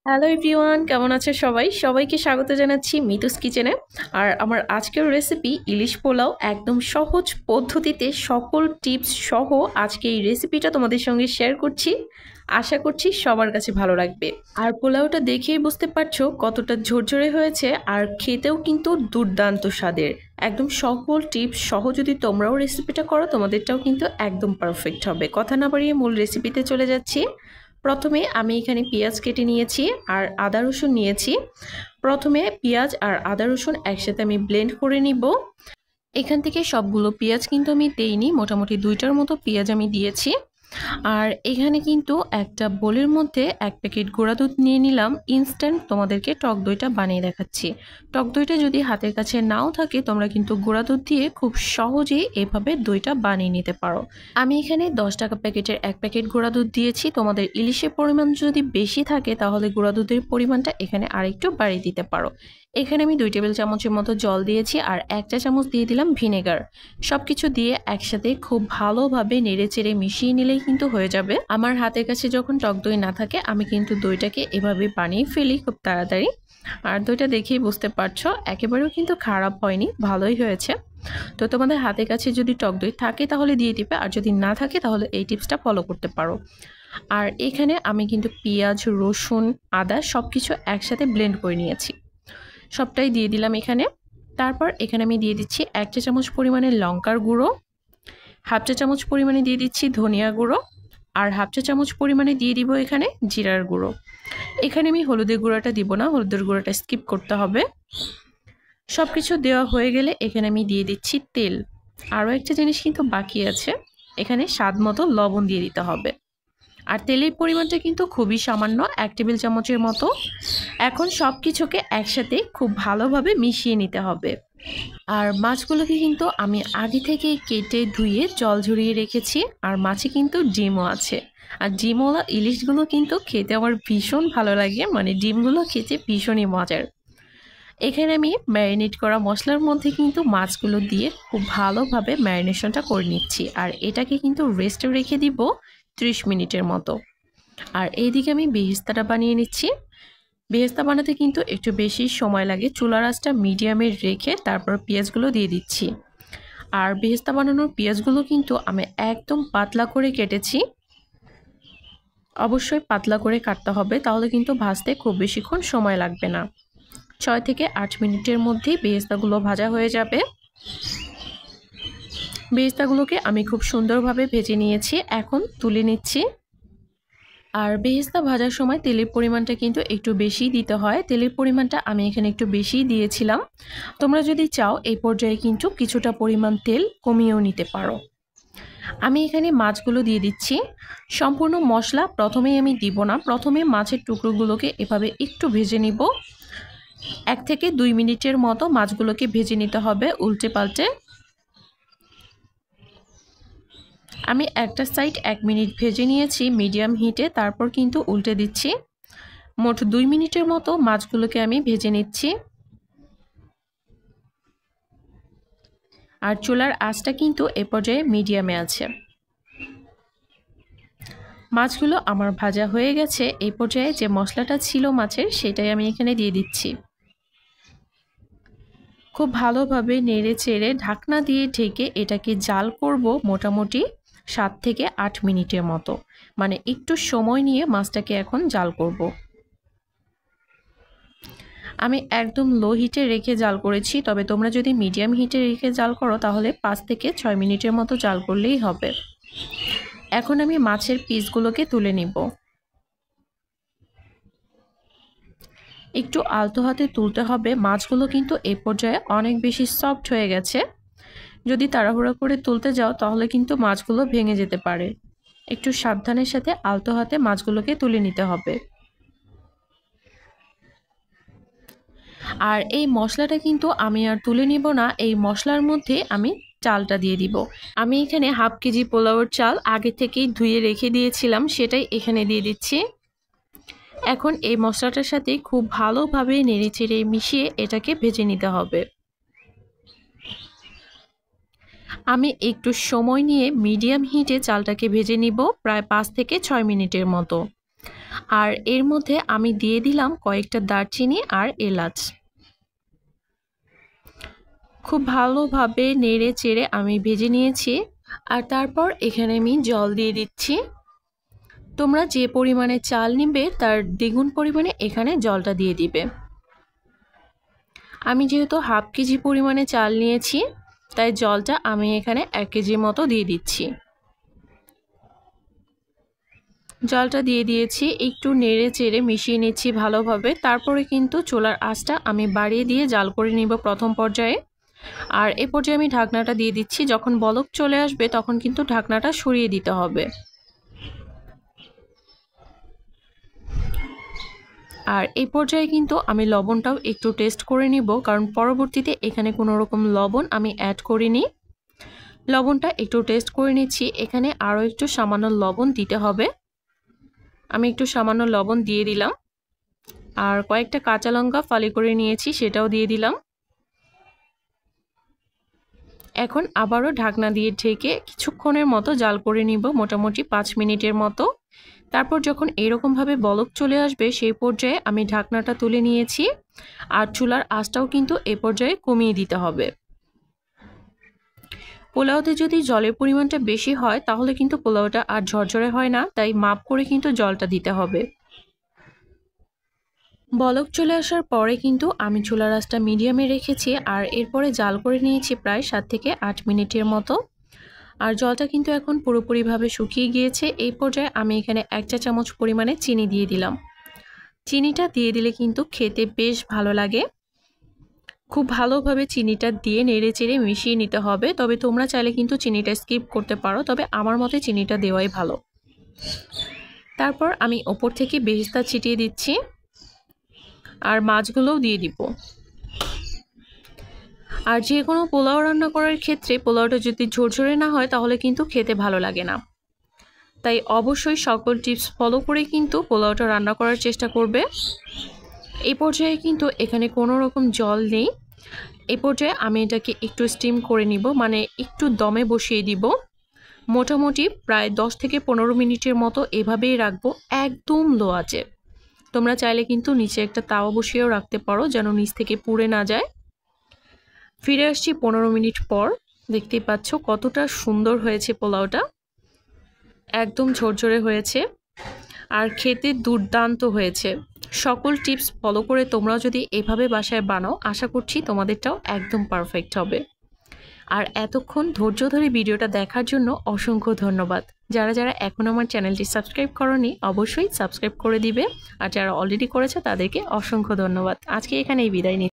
Hello everyone, কেমন আছে সবাই? সবাইকে স্বাগত জানাচ্ছি মিতুস কিচেনে। আর আমার আজকের রেসিপি ইলিশ পোলাও, একদম সহজ পদ্ধতিতে সকল টিপস সহ আজকে এই রেসিপিটা তোমাদের সঙ্গে শেয়ার করছি। আশা করছি সবার কাছে ভালো লাগবে। আর পোলাওটা দেখেই বুঝতে পারছো কতটা ঝরঝরে হয়েছে, আর খেতেও কিন্তু দুর্দান্ত স্বাদের। একদম সকল টিপস সহ যদি তোমরাও রেসিপিটা করো, তোমাদেরটাও কিন্তু একদম পারফেক্ট হবে। কথা না বাড়িয়ে মূল রেসিপিতে চলে যাচ্ছি। প্রথমে আমি এখানে পেঁয়াজ কেটে নিয়েছি আর আদা রসুন নিয়েছি। প্রথমে পেঁয়াজ আর আদা রসুন একসাথে আমি ব্লেন্ড করে নিব। এখান থেকে সবগুলো পেঁয়াজ কিন্তু আমি দেইনি, মোটামুটি 2টার মতো পেঁয়াজ আমি দিয়েছি। আর এখানে কিন্তু একটা বোলের মধ্যে 1 প্যাকেট গুঁড়া দুধ নিয়ে নিলাম। ইনস্ট্যান্ট তোমাদেরকে টক দইটা বানিয়ে দেখাচ্ছি। টক দইটা যদি হাতের কাছে নাও থাকে, তোমরা কিন্তু গুঁড়া দুধ দিয়ে খুব সহজেই এভাবে দইটা বানিয়ে নিতে পারো। আমি এখানে 10 টাকা প্যাকেটের 1 প্যাকেট গুঁড়া দুধ দিয়েছি। তোমাদের ইলিশের পরিমাণ যদি বেশি থাকে তাহলে গুঁড়া দুধের পরিমাণটা এখানে আরেকটু বাড়িয়ে দিতে পারো। এখানে আমি 2 টেবিল চামচের মতো জল দিয়েছি আর 1 চা চামচ দিয়ে দিলাম ভিনেগার। সবকিছু দিয়ে একসাথে খুব ভালোভাবে নেড়েচেড়ে মিশিয়ে নিলেই কিন্তু হয়ে যাবে। আমার হাতের কাছে যখন টক দই না থাকে, আমি কিন্তু দইটাকে এভাবে বানিয়ে ফেলি খুব তাড়াতাড়ি। আর দইটা দেখেই বুঝতে পারছো একেবারেও কিন্তু খারাপ হয়নি, ভালোই হয়েছে। তো তোমাদের হাতের কাছে যদি টক দই থাকে তাহলে দিয়ে দিবে, আর যদি না থাকে তাহলে এই টিপসটা ফলো করতে পারো। আর এখানে আমি কিন্তু পেঁয়াজ, রসুন, আদা সবকিছু একসাথে ব্লেন্ড করে নিয়েছি। সবটাই দিয়ে দিলাম এখানে। তারপর এখানে আমি দিয়ে দিচ্ছি 1 চা চামচ পরিমাণে লঙ্কার গুঁড়ো, হাফ চা চামচ পরিমাণে দিয়ে দিচ্ছি ধনিয়া গুঁড়ো, আর হাফ চা চামচ পরিমাণে দিয়ে দিব এখানে জিরার গুঁড়ো। এখানে আমি হলুদের গুঁড়োটা দিব না, হলুদের গুঁড়োটা স্কিপ করতে হবে। সবকিছু দেওয়া হয়ে গেলে এখানে আমি দিয়ে দিচ্ছি তেল। আরও একটা জিনিস কিন্তু বাকি আছে, এখানে স্বাদ মতো লবণ দিয়ে দিতে হবে। আর তেলের পরিমাণটা কিন্তু খুবই সামান্য, 1 টেবিল চামচের মতো। এখন সব কিছুকে একসাথে খুব ভালোভাবে মিশিয়ে নিতে হবে। আর মাছগুলোকে কিন্তু আমি আগে থেকেই কেটে ধুয়ে জল ঝরিয়ে রেখেছি। আর মাছে কিন্তু ডিমও আছে। আর ডিমওয়ালা ইলিশগুলো কিন্তু খেতে আমার ভীষণ ভালো লাগে, মানে ডিমগুলো খেতে ভীষণই মজার। এখানে আমি ম্যারিনেট করা মশলার মধ্যে কিন্তু মাছগুলো দিয়ে খুব ভালোভাবে ম্যারিনেশনটা করে নিচ্ছি। আর এটাকে কিন্তু রেস্টে রেখে দিব 30 মিনিটের মতো। আর এইদিকে আমি বেরেস্তাটা বানিয়ে নিচ্ছি। বেরেস্তা বানাতে কিন্তু একটু বেশি সময় লাগে। চুলার আঁচটা মিডিয়ামে রেখে তারপর পেঁয়াজগুলো দিয়ে দিচ্ছি। আর বেরেস্তা বানানোর পেঁয়াজগুলো কিন্তু আমি একদম পাতলা করে কেটেছি। অবশ্যই পাতলা করে কাটতে হবে, তাহলে কিন্তু ভাজতে খুব বেশিক্ষণ সময় লাগবে না। 6 থেকে 8 মিনিটের মধ্যেই বেরেস্তাগুলো ভাজা হয়ে যাবে। বেরেস্তাগুলোকে আমি খুব সুন্দরভাবে ভেজে নিয়েছি, এখন তুলে নিচ্ছি। আর বেরেস্তা ভাজার সময় তেলের পরিমাণটা কিন্তু একটু বেশি দিতে হয়। তেলের পরিমাণটা আমি এখানে একটু বেশিই দিয়েছিলাম। তোমরা যদি চাও এই পর্যায়ে কিন্তু কিছুটা পরিমাণ তেল কমিয়েও নিতে পারো। আমি এখানে মাছগুলো দিয়ে দিচ্ছি। সম্পূর্ণ মশলা প্রথমেই আমি দিব না, প্রথমে মাছের টুকরোগুলোকে এভাবে একটু ভেজে নিব। 1 থেকে 2 মিনিটের মতো মাছগুলোকে ভেজে নিতে হবে উল্টে পাল্টে। আমি একটা সাইড 1 মিনিট ভেজে নিয়েছি মিডিয়াম হিটে, তারপর কিন্তু উল্টে দিচ্ছি। মোট 2 মিনিটের মতো মাছগুলোকে আমি ভেজে নিচ্ছি। আর চুলার আঁচটা কিন্তু এ পর্যায়ে মিডিয়ামে আছে। মাছগুলো আমার ভাজা হয়ে গেছে। এই পর্যায়ে যে মশলাটা ছিল মাছের, সেটাই আমি এখানে দিয়ে দিচ্ছি। খুব ভালোভাবে নেড়ে চেড়ে ঢাকনা দিয়ে ঢেকে এটাকে জাল করব মোটামুটি 7 থেকে 8 মিনিটের মতো। মানে একটু সময় নিয়ে মাছটাকে এখন জাল করব। আমি একদম লো হিটে রেখে জাল করেছি, তবে তোমরা যদি মিডিয়াম হিটে রেখে জাল করো তাহলে 5 থেকে 6 মিনিটের মতো জাল করলেই হবে। এখন আমি মাছের পিসগুলোকে তুলে নিব। একটু আলতো হাতে তুলতে হবে, মাছগুলো কিন্তু এই পর্যায়ে অনেক বেশি সফট হয়ে গেছে। যদি তাড়াহুড়া করে তুলতে যাও তাহলে কিন্তু মাছগুলো ভেঙে যেতে পারে। একটু সাবধানের সাথে আলতো হাতে মাছগুলোকে তুলে নিতে হবে। আর এই মশলাটা কিন্তু আমি আর তুলে নিব না, এই মশলার মধ্যে আমি চালটা দিয়ে দিব। আমি এখানে হাফ কেজি পোলাওয়ের চাল আগে থেকেই ধুয়ে রেখে দিয়েছিলাম, সেটাই এখানে দিয়ে দিচ্ছি। এখন এই মশলাটার সাথে খুব ভালোভাবে নেড়েচেড়ে মিশিয়ে এটাকে ভেজে নিতে হবে। আমি একটু সময় নিয়ে মিডিয়াম হিটে চালটাকে ভেজে নিব প্রায় 5 থেকে 6 মিনিটের মতো। আর এর মধ্যে আমি দিয়ে দিলাম কয়েকটা দারচিনি আর এলাচ। খুব ভালোভাবে নেড়ে চেড়ে আমি ভেজে নিয়েছি। আর তারপর এখানে আমি জল দিয়ে দিচ্ছি। তোমরা যে পরিমাণে চাল নিবে তার দ্বিগুণ পরিমাণে এখানে জলটা দিয়ে দিবে। আমি যেহেতু হাফ কেজি পরিমাণে চাল নিয়েছি তাই জলটা আমি এখানে 1 কেজি মতো দিয়ে দিচ্ছি। জলটা দিয়ে দিয়েছি, একটু নেড়ে চেড়ে মিশিয়ে নিচ্ছি ভালোভাবে। তারপরে কিন্তু চুলার আঁচটা আমি বাড়িয়ে দিয়ে জাল করে নিব প্রথম পর্যায়ে। আর এই পর্যায়ে আমি ঢাকনাটা দিয়ে দিচ্ছি। যখন বলক চলে আসবে তখন কিন্তু ঢাকনাটা সরিয়ে দিতে হবে। আর এই পর্যায়ে কিন্তু আমি লবণটাও একটু টেস্ট করে নিব, কারণ পরবর্তীতে এখানে কোনো রকম লবণ আমি অ্যাড করিনি। লবণটা একটু টেস্ট করে নিচ্ছি। এখানে আরও একটু সামান্য লবণ দিতে হবে। আমি একটু সামান্য লবণ দিয়ে দিলাম। আর কয়েকটা কাঁচা লঙ্কা ফালি করে নিয়েছি, সেটাও দিয়ে দিলাম। এখন আবারও ঢাকনা দিয়ে ঢেকে কিছুক্ষণের মতো জাল করে নিব, মোটামুটি 5 মিনিটের মতো। তারপর যখন এরকমভাবে বলক চলে আসবে সেই পর্যায়ে আমি ঢাকনাটা তুলে নিয়েছি। আর চুলার আঁচটাও কিন্তু এ পর্যায়ে কমিয়ে দিতে হবে। পোলাওতে যদি জলের পরিমাণটা বেশি হয় তাহলে কিন্তু পোলাওটা আর ঝরঝরে হয় না, তাই মাপ করে কিন্তু জলটা দিতে হবে। বলক চলে আসার পরে কিন্তু আমি চুলার আঁচটা মিডিয়ামে রেখেছি। আর এরপরে জাল করে নিয়েছি প্রায় 7 থেকে 8 মিনিটের মতো। আর জলটা কিন্তু এখন পুরোপুরিভাবে শুকিয়ে গিয়েছে। এই পর্যায়ে আমি এখানে 1 চা চামচ পরিমাণে চিনি দিয়ে দিলাম। চিনিটা দিয়ে দিলে কিন্তু খেতে বেশ ভালো লাগে। খুব ভালোভাবে চিনিটা দিয়ে নেড়ে চেড়ে মিশিয়ে নিতে হবে। তবে তোমরা চাইলে কিন্তু চিনিটা স্কিপ করতে পারো, তবে আমার মতে চিনিটা দেওয়াই ভালো। তারপর আমি ওপর থেকে বেরেস্তা ছিটিয়ে দিচ্ছি আর মাছগুলোও দিয়ে দিব। আর যে কোনো পোলাও রান্না করার ক্ষেত্রে পোলাওটা যদি ঝরঝরে না হয় তাহলে কিন্তু খেতে ভালো লাগে না। তাই অবশ্যই সকল টিপস ফলো করে কিন্তু পোলাওটা রান্না করার চেষ্টা করবে। এই পর্যায়ে কিন্তু এখানে কোনো রকম জল নেই। এই পর্যায়ে আমি এটাকে একটু স্টিম করে নিব, মানে একটু দমে বসিয়ে দিব। মোটামুটি প্রায় 10 থেকে 15 মিনিটের মতো এভাবেই রাখবো, একদম লো আঁচে। তোমরা চাইলে কিন্তু নিচে একটা তাওয়া বসিয়েও রাখতে পারো, যেন নিচ থেকে পুড়ে না যায়। ফিরে আসছি 15 মিনিট পর। দেখতেই পাচ্ছ কতটা সুন্দর হয়েছে পোলাওটা, একদম ঝরঝরে হয়েছে আর খেতে দুর্দান্ত হয়েছে। সকল টিপস ফলো করে তোমরাও যদি এভাবে বাসায় বানাও, আশা করছি তোমাদেরটাও একদম পারফেক্ট হবে। আর এতক্ষণ ধৈর্য ধরে ভিডিওটা দেখার জন্য অসংখ্য ধন্যবাদ। যারা যারা এখন আমার চ্যানেলটি সাবস্ক্রাইব করোনি অবশ্যই সাবস্ক্রাইব করে দিবে, আর যারা অলরেডি করেছে তাদেরকে অসংখ্য ধন্যবাদ। আজকে এখানেই বিদায় নিচ্ছি।